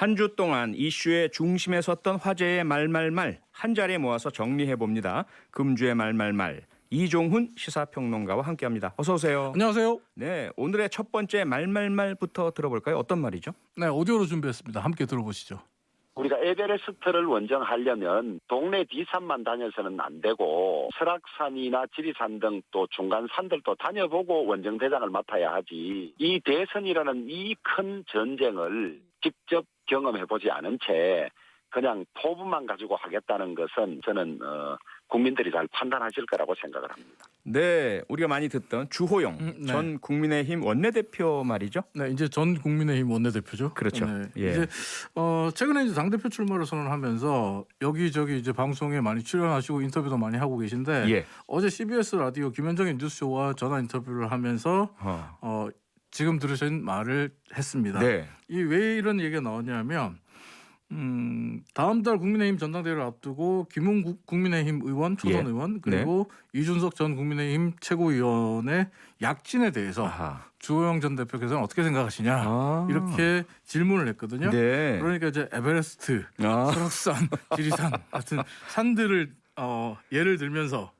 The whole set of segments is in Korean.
한 주 동안 이슈의 중심에 섰던 화제의 말말말 한 자리에 모아서 정리해 봅니다. 금주의 말말말 이종훈 시사평론가와 함께합니다. 어서 오세요. 안녕하세요. 네, 오늘의 첫 번째 말말말부터 들어볼까요? 어떤 말이죠? 네, 오디오로 준비했습니다. 함께 들어보시죠. 우리가 에베레스트를 원정하려면 동네 뒤산만 다녀서는 안 되고 설악산이나 지리산 등 또 중간 산들도 다녀보고 원정대장을 맡아야 하지. 이 대선이라는 이 큰 전쟁을 직접 경험해보지 않은 채 그냥 포부만 가지고 하겠다는 것은 저는 국민들이 잘 판단하실 거라고 생각을 합니다. 네, 우리가 많이 듣던 주호영 네. 전 국민의힘 원내대표 말이죠. 네, 이제 전 국민의힘 원내대표죠. 그렇죠. 네, 예. 이제 최근에 이제 당대표 출마를 선언하면서 여기저기 이제 방송에 많이 출연하시고 인터뷰도 많이 하고 계신데 예. 어제 CBS 라디오 김현정의 뉴스쇼와 전화 인터뷰를 하면서 지금 들으신 말을 했습니다. 네. 이 왜 이런 얘기가 나왔냐면 다음 달 국민의힘 전당대회를 앞두고 김웅국 국민의힘 의원, 초선 예. 의원 그리고 이준석 전 국민의힘 최고위원의 약진에 대해서 아하. 주호영 전 대표께서는 어떻게 생각하시냐 이렇게 질문을 했거든요. 네. 그러니까 이제 에베레스트, 설악산, 지리산 같은 산들을 예를 들면서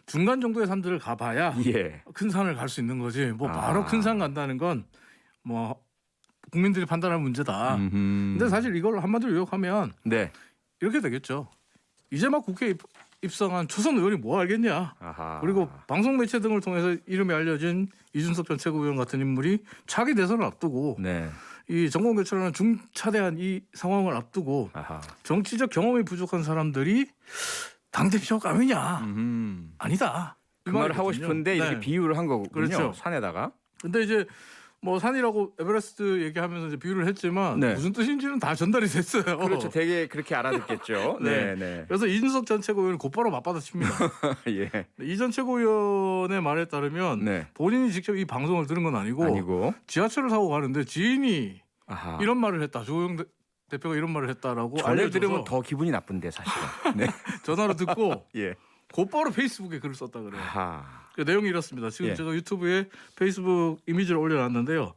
중간 정도의 산들을 가봐야 예. 큰 산을 갈 수 있는 거지. 뭐 바로 큰 산 간다는 건 뭐 국민들이 판단할 문제다. 근데 사실 이걸 한마디로 요약하면 네. 이렇게 되겠죠. 이제 막 국회에 입성한 초선 의원이 뭐 알겠냐. 아하. 그리고 방송 매체 등을 통해서 이름이 알려진 이준석 전 최고위원 같은 인물이 차기 대선을 앞두고 네. 이 정권 교체라는 중차대한 이 상황을 앞두고 아하. 정치적 경험이 부족한 사람들이 당대표감이냐. 아니다. 그 말을 하고 싶은데 이렇게 비유를 한 거군요. 그렇죠. 산에다가. 근데 이제 뭐 산이라고 에베레스트 얘기하면서 이제 비유를 했지만 네. 무슨 뜻인지는 다 전달이 됐어요. 그렇죠. 되게 그렇게 알아듣겠죠. 네, 네. 네. 그래서 이준석 전 최고위원이 곧바로 맞받아칩니다. 예. 이 전 최고위원의 말에 따르면 네. 본인이 직접 이 방송을 들은 건 아니고 지하철을 타고 가는데 지인이 아하. 이런 말을 했다. 조영 대표가 이런 말을 했다라고 전에 알려줘서 들으면 더 기분이 나쁜데 사실은. 네. 전화로 듣고 예. 곧바로 페이스북에 글을 썼다 그래요. 아하. 그 내용이 이렇습니다. 지금 예. 제가 유튜브에 페이스북 이미지를 올려놨는데요.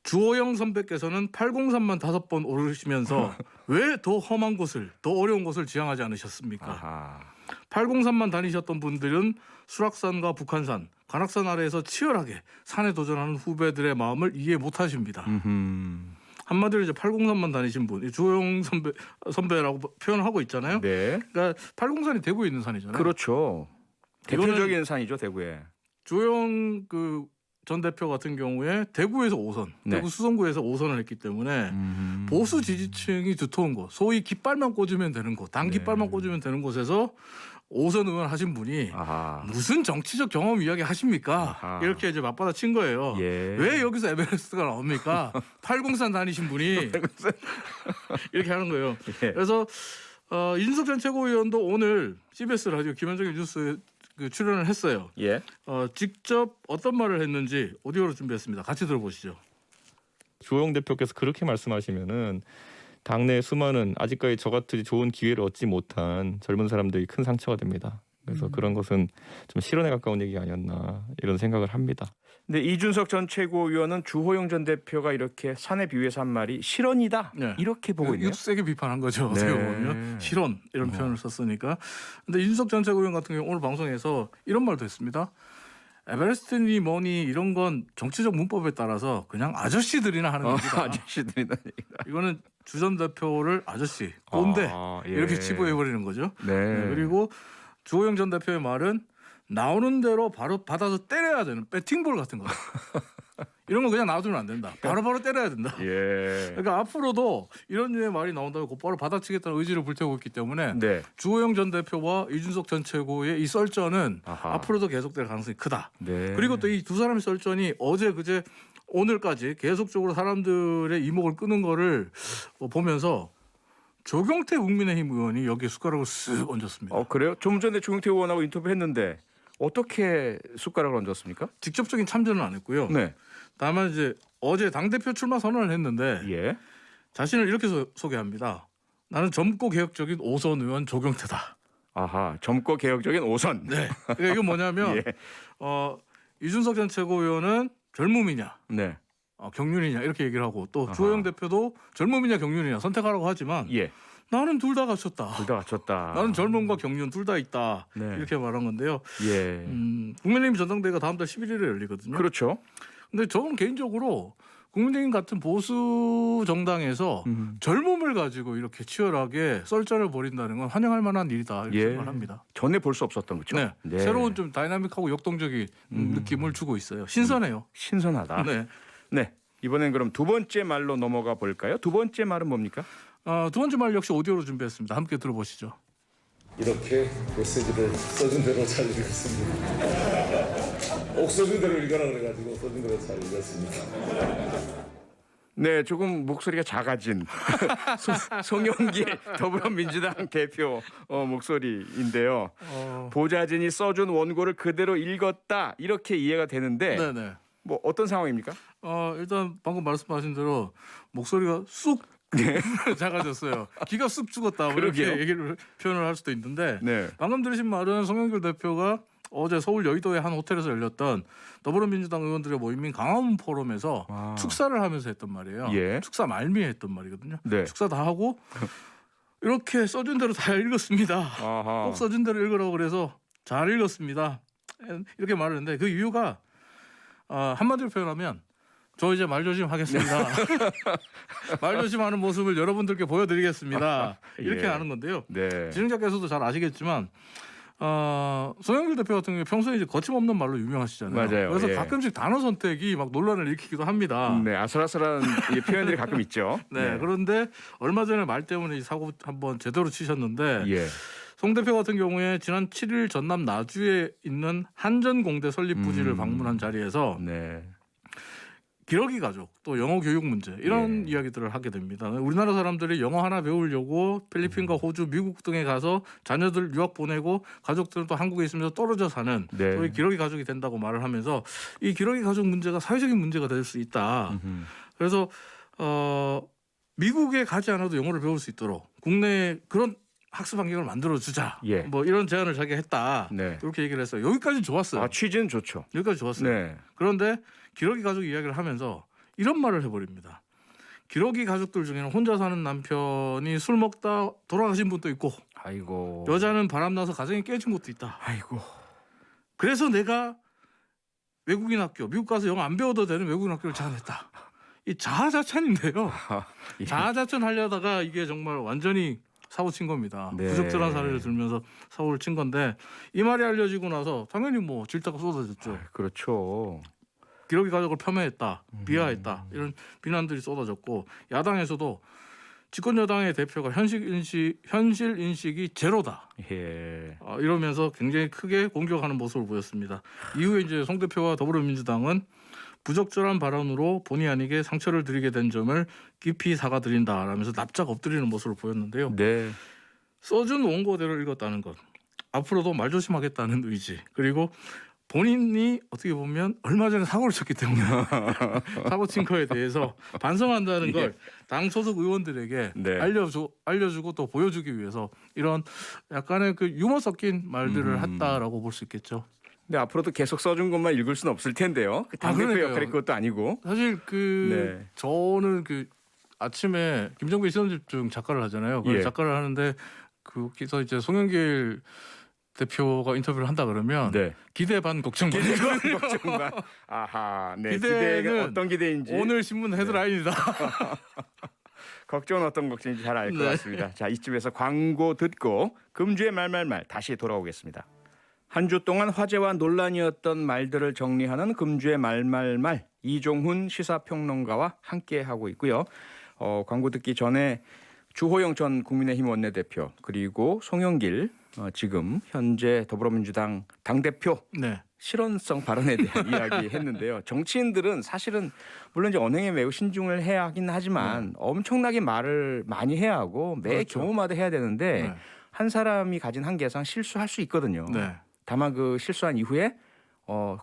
주호영 선배께서는 803만 5번 오르시면서 왜 더 험한 곳을, 더 어려운 곳을 지향하지 않으셨습니까? 아하. 803만 다니셨던 분들은 수락산과 북한산, 관악산 아래에서 치열하게 산에 도전하는 후배들의 마음을 이해 못하십니다. 한마디로 이제 803만 다니신 분, 주호영 선배라고 표현을 하고 있잖아요. 네. 그러니까 803이 대구에 있는 산이잖아요. 그렇죠. 대표적인 산이죠, 대구에. 주호영 전 대표 같은 경우에 대구에서 5선, 네. 대구 수성구에서 5선을 했기 때문에 보수 지지층이 두터운 곳, 소위 깃발만 꽂으면 되는 곳, 당 깃발만 꽂으면 되는 곳에서 5선 의원 하신 분이 아하. 무슨 정치적 경험 이야기 하십니까? 아하. 이렇게 이제 맞받아 친 거예요. 예. 왜 여기서 에베레스트가 나옵니까? 803 다니신 분이 이렇게 하는 거예요. 예. 그래서 이준석 전 최고위원도 오늘 CBS 라디오 김현정의 뉴스에 출연을 했어요. 예. 직접 어떤 말을 했는지 오디오로 준비했습니다. 같이 들어보시죠. 주호영 대표께서 그렇게 말씀하시면은 당내 수많은 아직까지 저같이 좋은 기회를 얻지 못한 젊은 사람들이 큰 상처가 됩니다. 그래서 그런 것은 좀 실언에 가까운 얘기 아니었나 이런 생각을 합니다. 근데 이준석 전 최고위원은 주호영 전 대표가 이렇게 산에 비유해서 한 말이 실언이다. 네. 이렇게 보고 있네요. 세게 비판한 거죠. 어떻게 네. 보면 실언 이런 표현을 썼으니까. 근데 이준석 전 최고위원 같은 경우 오늘 방송에서 이런 말도 했습니다. 에베레스트니 뭐니 이런 건 정치적 문법에 따라서 그냥 아저씨들이나 하는 얘기다. 아저씨들이다. 이거는 주 전 대표를 아저씨, 꼰대 예. 이렇게 치부해버리는 거죠. 네. 그리고 주호영 전 대표의 말은 나오는 대로 바로 받아서 때려야 되는 배팅볼 같은 거다. 이런 거 그냥 놔두면 안 된다. 바로바로 때려야 된다. 예. 그러니까 앞으로도 이런 류의 말이 나온다면 곧바로 받아치겠다는 의지를 불태우고 있기 때문에 네. 주호영 전 대표와 이준석 전 최고의 이 썰전은 아하. 앞으로도 계속될 가능성이 크다. 네. 그리고 또 이 두 사람의 썰전이 어제 그제 오늘까지 계속적으로 사람들의 이목을 끄는 거를 보면서 조경태 국민의힘 의원이 여기에 숟가락을 쓱 얹었습니다. 그래요? 좀 전에 조경태 의원하고 인터뷰했는데 어떻게 숟가락을 얹었습니까? 직접적인 참전은 안 했고요. 네. 다만 이제 어제 당대표 출마 선언을 했는데 예. 자신을 이렇게 소개합니다. 나는 젊고 개혁적인 5선 의원 조경태다. 아하, 젊고 개혁적인 5선. 네. 그러니까 이건 뭐냐면 예. 이준석 전 최고위원은 젊음이냐 네. 경륜이냐 이렇게 얘기를 하고 또 주호영 대표도 젊음이냐 경륜이냐 선택하라고 하지만 예. 나는 둘 다 갖췄다. 둘 다 갖췄다. 나는 젊음과 경륜 둘 다 있다. 네. 이렇게 말한 건데요. 예. 국민의힘 전당대회가 다음 달 11일에 열리거든요. 그렇죠. 근데 저는 개인적으로 국민의힘 같은 보수 정당에서 젊음을 가지고 이렇게 치열하게 썰전을 벌인다는 건 환영할 만한 일이다 이렇게 예. 생각합니다. 전에 볼 수 없었던 거죠. 네. 새로운 좀 다이나믹하고 역동적인 느낌을 주고 있어요. 신선해요. 신선하다. 네. 네. 이번엔 그럼 두 번째 말로 넘어가 볼까요? 두 번째 말은 뭡니까? 두 번째 말 역시 오디오로 준비했습니다. 함께 들어보시죠. 이렇게 메시지를 써준 대로 잘 읽었습니다. 옥 써준 대로 읽어라 그래가지고 써준 대로 잘 읽었습니다. 네, 조금 목소리가 작아진 송영길 더불어민주당 대표 목소리인데요. 보좌진이 써준 원고를 그대로 읽었다 이렇게 이해가 되는데 네네. 뭐 어떤 상황입니까? 일단 방금 말씀하신 대로 목소리가 쑥 작아졌어요. 기가 쑥 죽었다. 뭐 이렇게 그러게요. 얘기를 표현을 할 수도 있는데 네. 방금 들으신 말은 송영길 대표가 어제 서울 여의도의 한 호텔에서 열렸던 더불어민주당 의원들의 모임인 강화문 포럼에서 축사를 하면서 했던 말이에요. 예. 축사 말미에 했던 말이거든요. 네. 축사 다 하고 이렇게 써준 대로 다 읽었습니다. 아하. 꼭 써준 대로 읽으라고 그래서 잘 읽었습니다. 이렇게 말을 했는데 그 이유가 한마디로 표현하면 저 이제 말조심하겠습니다. 말조심하는 모습을 여러분들께 보여드리겠습니다. 이렇게 예. 하는 건데요. 네. 진행자께서도 잘 아시겠지만 송영길 대표 같은 경우에 평소에 이제 거침없는 말로 유명하시잖아요. 맞아요. 그래서 예. 가끔씩 단어 선택이 막 논란을 일으키기도 합니다. 네, 아슬아슬한 이 표현들이 가끔 있죠. 네, 그런데 얼마 전에 말 때문에 이 사고 한번 제대로 치셨는데 예. 송 대표 같은 경우에 지난 7일 전남 나주에 있는 한전공대 설립 부지를 방문한 자리에서 네. 기러기 가족 또 영어 교육 문제 이런 이야기들을 하게 됩니다. 우리나라 사람들이 영어 하나 배우려고 필리핀과 호주, 미국 등에 가서 자녀들 유학 보내고 가족들은 또 한국에 있으면서 떨어져 사는 네. 소위 기러기 가족이 된다고 말을 하면서 이 기러기 가족 문제가 사회적인 문제가 될 수 있다. 그래서 미국에 가지 않아도 영어를 배울 수 있도록 국내에 그런 학습 환경을 만들어 주자. 예. 뭐 이런 제안을 자기가 했다. 네. 이렇게 얘기를 했어요. 여기까지 좋았어요. 취지는 좋죠. 여기까지 좋았어요. 네. 그런데 기러기 가족 이야기를 하면서 이런 말을 해버립니다. 기러기 가족들 중에는 혼자 사는 남편이 술 먹다 돌아가신 분도 있고 아이고. 여자는 바람나서 가정이 깨진 것도 있다. 아이고. 그래서 내가 외국인 학교, 미국 가서 영어 안 배워도 되는 외국인 학교를 제안했다. 이 자아자찬인데요. 예. 자아자찬 하려다가 이게 정말 완전히 사고 친 겁니다. 네. 부적절한 사례를 들면서 사고를 친 건데 이 말이 알려지고 나서 당연히 뭐 질타가 쏟아졌죠. 그렇죠. 기러기 가족을 폄훼했다, 비하했다 이런 비난들이 쏟아졌고 야당에서도 집권 여당의 대표가 현실 인식이 제로다. 예. 이러면서 굉장히 크게 공격하는 모습을 보였습니다. 이후에 이제 송 대표와 더불어민주당은 부적절한 발언으로 본의 아니게 상처를 드리게 된 점을 깊이 사과드린다라면서 납작 엎드리는 모습을 보였는데요. 네. 써준 원고대로 읽었다는 것, 앞으로도 말조심하겠다는 의지, 그리고 본인이 어떻게 보면 얼마 전에 사고를 쳤기 때문에 사고 친 거에 대해서 반성한다는 걸 당 소속 의원들에게 네. 알려주고 또 보여주기 위해서 이런 약간의 그 유머 섞인 말들을 했다라고 볼 수 있겠죠. 근데 앞으로도 계속 써준 것만 읽을 수는 없을 텐데요. 그 당대표 그러니까요. 역할이 그것도 아니고. 사실 네. 저는 아침에 김정배 시선집중 작가를 하잖아요. 그 예. 작가를 하는데 거기서 이제 송영길 대표가 인터뷰를 한다 그러면 네. 기대 반 걱정 반. 걱정만. 아하. 네. 기대는 기대가 어떤 기대인지. 오늘 신문 헤드라인이다. 걱정은 어떤 걱정인지 잘 알 것 네. 같습니다. 자, 이쯤에서 광고 듣고 금주의 말말말 다시 돌아오겠습니다. 한 주 동안 화제와 논란이었던 말들을 정리하는 금주의 말말말 이종훈 시사평론가와 함께하고 있고요. 광고 듣기 전에 주호영 전 국민의힘 원내대표 그리고 송영길 지금 현재 더불어민주당 당대표 네. 실언성 발언에 대한 이야기했는데요. 정치인들은 사실은 물론 이제 언행에 매우 신중을 해야 하긴 하지만 엄청나게 말을 많이 해야 하고 매 그렇죠. 경우마다 해야 되는데 네. 한 사람이 가진 한계상 실수할 수 있거든요. 네. 다만 그 실수한 이후에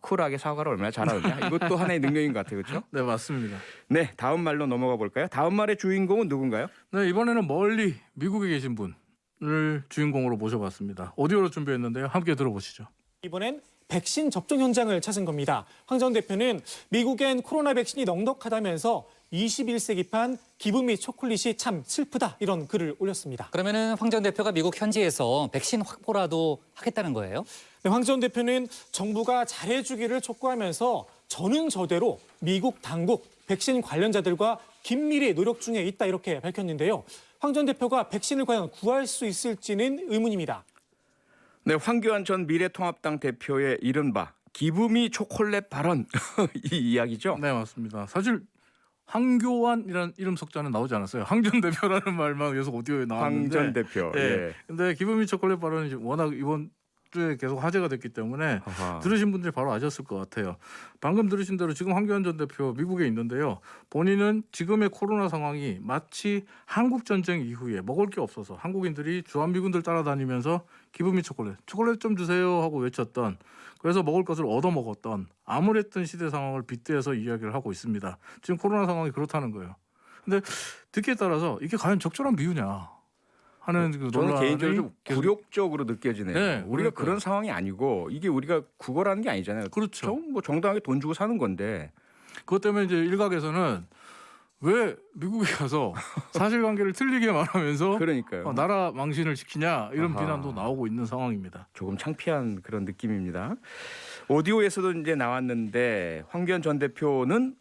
쿨하게 사과를 얼마나 잘하느냐 이것도 하나의 능력인 것 같아요. 그렇죠? 네, 맞습니다. 네, 다음 말로 넘어가 볼까요? 다음 말의 주인공은 누군가요? 네, 이번에는 멀리 미국에 계신 분을 주인공으로 모셔봤습니다. 오디오로 준비했는데요. 함께 들어보시죠. 이번엔 백신 접종 현장을 찾은 겁니다. 황 전 대표는 미국엔 코로나 백신이 넉넉하다면서 21세기판 기부 및 초콜릿이 참 슬프다 이런 글을 올렸습니다. 그러면은 황 전 대표가 미국 현지에서 백신 확보라도 하겠다는 거예요? 네, 황 전 대표는 정부가 잘해주기를 촉구하면서 저는 저대로 미국 당국, 백신 관련자들과 긴밀히 노력 중에 있다 이렇게 밝혔는데요. 황 전 대표가 백신을 과연 구할 수 있을지는 의문입니다. 네, 황교안 전 미래통합당 대표의 이른바 기부미 초콜릿 발언 이 이야기죠. 네, 맞습니다. 사실 황교안이라는 이름 석자는 나오지 않았어요. 황 전 대표라는 말만 계속 오디오에 황 나왔는데. 전 대표. 예. 예. 근데 기부미 초콜릿 발언이 워낙 이번 주에 계속 화제가 됐기 때문에 아하. 들으신 분들이 바로 아셨을 것 같아요. 방금 들으신 대로 지금 황교안 전 대표 미국에 있는데요. 본인은 지금의 코로나 상황이 마치 한국 전쟁 이후에 먹을 게 없어서 한국인들이 주한미군들 따라다니면서 기부미 초콜릿 좀 주세요 하고 외쳤던, 그래서 먹을 것을 얻어먹었던 암울했던 시대 상황을 빗대어서 이야기를 하고 있습니다. 지금 코로나 상황이 그렇다는 거예요. 근데 듣기에 따라서 이게 과연 적절한 비유냐 하는 그 저는 논란이 개인적으로 좀 계속- 굴욕적으로 느껴지네요. 네, 우리가 그러니까요. 그런 상황이 아니고 이게 우리가 구걸하는 게 아니잖아요. 그렇죠. 뭐 정당하게 돈 주고 사는 건데. 그것 때문에 이제 일각에서는 왜 미국에 가서 사실관계를 틀리게 말하면서 그러니까요. 나라 망신을 시키냐 이런 아하. 비난도 나오고 있는 상황입니다. 조금 창피한 그런 느낌입니다. 오디오에서도 이제 나왔는데 황교안 전 대표는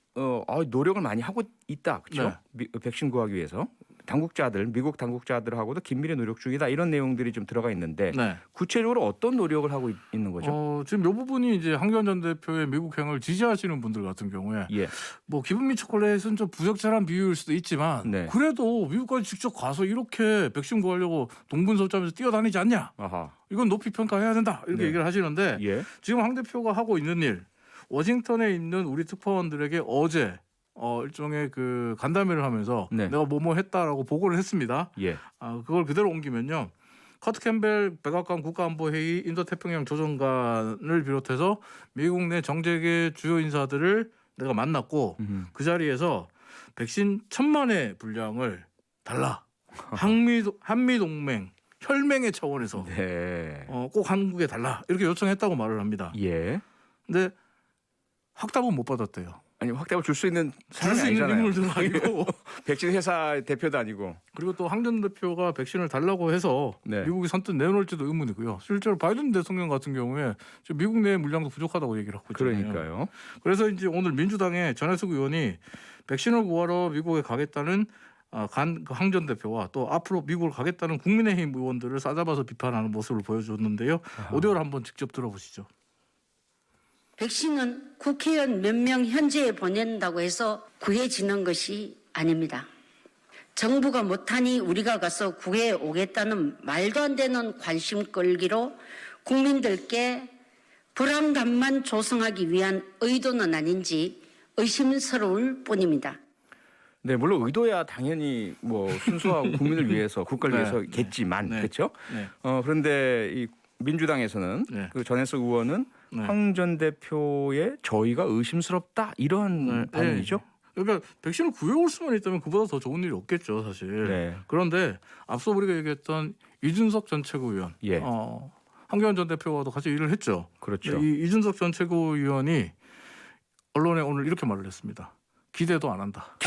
노력을 많이 하고 있다. 그렇죠? 백신 구하기 위해서. 당국자들, 미국 당국자들하고도 긴밀히 노력 중이다. 이런 내용들이 좀 들어가 있는데 네. 구체적으로 어떤 노력을 하고 있는 거죠? 지금 이 부분이 이제 황교안 전 대표의 미국행을 지지하시는 분들 같은 경우에 예. 뭐 기분미 초콜릿은 좀 부적절한 비유일 수도 있지만 네. 그래도 미국까지 직접 가서 이렇게 백신 구하려고 동분서점에서 뛰어다니지 않냐? 아하. 이건 높이 평가해야 된다. 이렇게 네. 얘기를 하시는데 예. 지금 황 대표가 하고 있는 일, 워싱턴에 있는 우리 특파원들에게 어제 일종의 그 간담회를 하면서 네. 내가 뭐뭐 했다라고 보고를 했습니다. 예. 그걸 그대로 옮기면요. 커트 캠벨 백악관 국가안보회의 인도태평양 조정관을 비롯해서 미국 내 정재계 주요 인사들을 내가 만났고 그 자리에서 백신 1,000만의 분량을 달라. 한미 동맹 혈맹의 차원에서 네. 꼭 한국에 달라 이렇게 요청했다고 말을 합니다. 예. 근데 확답은 못 받았대요. 아니 확답을 줄 수 있는 줄 사람이 수 있는 아니잖아요. 인물들은 아니고 백신 회사 대표도 아니고. 그리고 또 황 전 대표가 백신을 달라고 해서 네. 미국이 선뜻 내놓을지도 의문이고요. 실제로 바이든 대통령 같은 경우에 지금 미국 내 물량도 부족하다고 얘기를 하고 있잖아요. 그러니까요. 그래서 이제 오늘 민주당의 전해숙 의원이 백신을 구하러 미국에 가겠다는 황 전 대표와 또 앞으로 미국을 가겠다는 국민의힘 의원들을 싸잡아서 비판하는 모습을 보여줬는데요. 오디오를 한번 직접 들어보시죠. 백신은 국회의원 몇 명 현재에 보낸다고 해서 구해지는 것이 아닙니다. 정부가 못하니 우리가 가서 구해 오겠다는 말도 안 되는 관심 끌기로 국민들께 불안감만 조성하기 위한 의도는 아닌지 의심스러울 뿐입니다. 네, 물론 의도야 당연히 뭐 순수하고 국민을 위해서 국가를 네. 위해서겠지만 네. 그렇죠? 네. 그런데 이 민주당에서는 네. 그 전해석 의원은 네. 황 전 대표의 저희가 의심스럽다 이런 반응이죠. 그러니까 백신을 구해올 수만 있다면 그보다 더 좋은 일이 없겠죠, 사실. 네. 그런데 앞서 우리가 얘기했던 이준석 전 최고위원, 예. 황교안 전 대표와도 같이 일을 했죠. 그렇죠. 이 이준석 전 최고위원이 언론에 오늘 이렇게 말을 했습니다. 기대도 안 한다.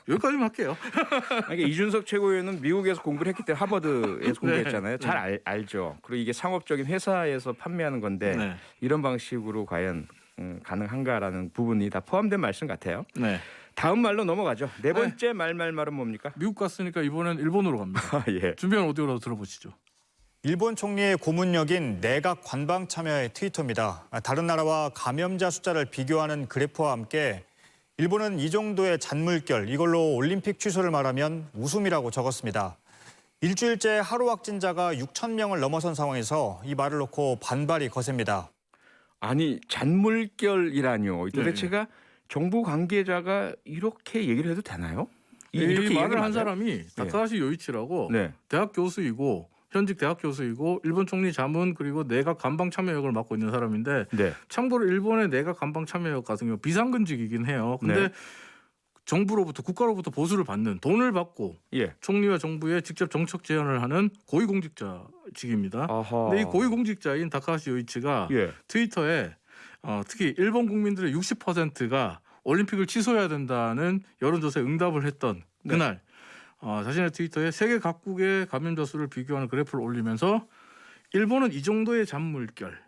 여기까지만 할게요. 이게 이준석 최고위원은 미국에서 공부를 했기 때문에 하버드에서 공부했잖아요. 잘 알죠. 그리고 이게 상업적인 회사에서 판매하는 건데 네. 이런 방식으로 과연 가능한가라는 부분이 다 포함된 말씀 같아요. 네. 다음 말로 넘어가죠. 네 번째 말은 뭡니까? 미국 갔으니까 이번엔 일본으로 갑니다. 예. 준비한 오디오라도 들어보시죠. 일본 총리의 고문역인 내각 관방 참여의 트위터입니다. 다른 나라와 감염자 숫자를 비교하는 그래프와 함께 일본은 이 정도의 잔물결, 이걸로 올림픽 취소를 말하면 웃음이라고 적었습니다. 일주일째 하루 확진자가 6천 명을 넘어선 상황에서 이 말을 놓고 반발이 거셉니다. 아니 잔물결이라뇨. 도대체가 정부 관계자가 이렇게 얘기를 해도 되나요? 이 이렇게 말을 한 얘기하면 사람이 다카하시 요이치라고 네. 대학 교수이고 현직 대학 교수이고 일본 총리 자문 그리고 내각 관방 참여역을 맡고 있는 사람인데 네. 참고로 일본의 내각 관방 참여역 같은 경우 비상근직이긴 해요. 근데 네. 정부로부터 국가로부터 보수를 받는 돈을 받고 예. 총리와 정부에 직접 정책 제안을 하는 고위공직자직입니다. 아하. 근데 이 고위공직자인 다카하시 요이치가 예. 트위터에 특히 일본 국민들의 60%가 올림픽을 취소해야 된다는 여론조사에 응답을 했던 그날 자신의 트위터에 세계 각국의 감염자 수를 비교하는 그래프를 올리면서 일본은 이 정도의 잔물결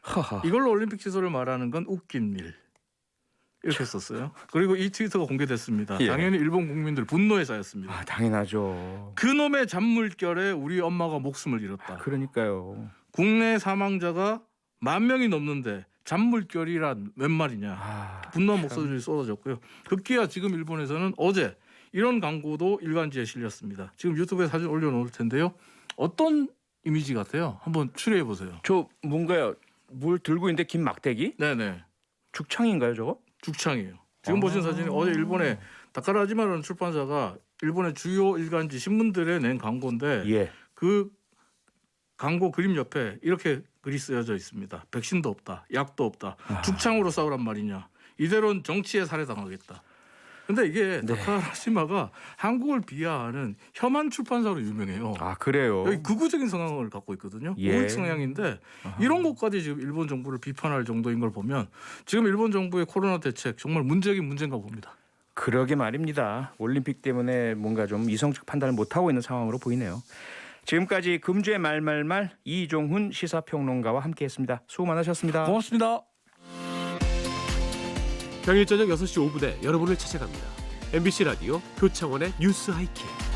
하하. 이걸로 올림픽 취소를 말하는 건 웃긴 일 이렇게 썼어요. 그리고 이 트위터가 공개됐습니다. 예. 당연히 일본 국민들 분노에 쌓였습니다. 아, 당연하죠. 그놈의 잔물결에 우리 엄마가 목숨을 잃었다. 그러니까요. 국내 사망자가 10,000명이 넘는데 잔물결이란 웬 말이냐. 아, 분노한 목소리를 쏟아졌고요. 급기야 지금 일본에서는 어제 이런 광고도 일간지에 실렸습니다. 지금 유튜브에 사진 올려놓을 텐데요. 어떤 이미지 같아요? 한번 추리해 보세요. 저 뭔가요? 뭘 들고 있는데 긴 막대기? 네네. 죽창인가요, 저거? 죽창이에요. 지금 보신 사진이 어제 일본의 다카라지마라는 출판사가 일본의 주요 일간지 신문들에 낸 광고인데 예. 그 광고 그림 옆에 이렇게 글이 쓰여져 있습니다. 백신도 없다. 약도 없다. 죽창으로 싸우란 말이냐. 이대로는 정치에 살해당하겠다. 근데 이게 다카라시마가 한국을 비하하는 혐한 출판사로 유명해요. 아, 그래요. 여기 극우적인 성향을 갖고 있거든요. 예. 우익 성향인데 이런 것까지 지금 일본 정부를 비판할 정도인 걸 보면 지금 일본 정부의 코로나 대책 정말 문제긴 문제인가 봅니다. 그러게 말입니다. 올림픽 때문에 뭔가 좀 이성적 판단을 못하고 있는 상황으로 보이네요. 지금까지 금주의 말말말 이종훈 시사평론가와 함께했습니다. 수고 많으셨습니다. 고맙습니다. 평일 저녁 6시 5분에 여러분을 찾아갑니다. MBC 라디오 표창원의 뉴스 하이킥.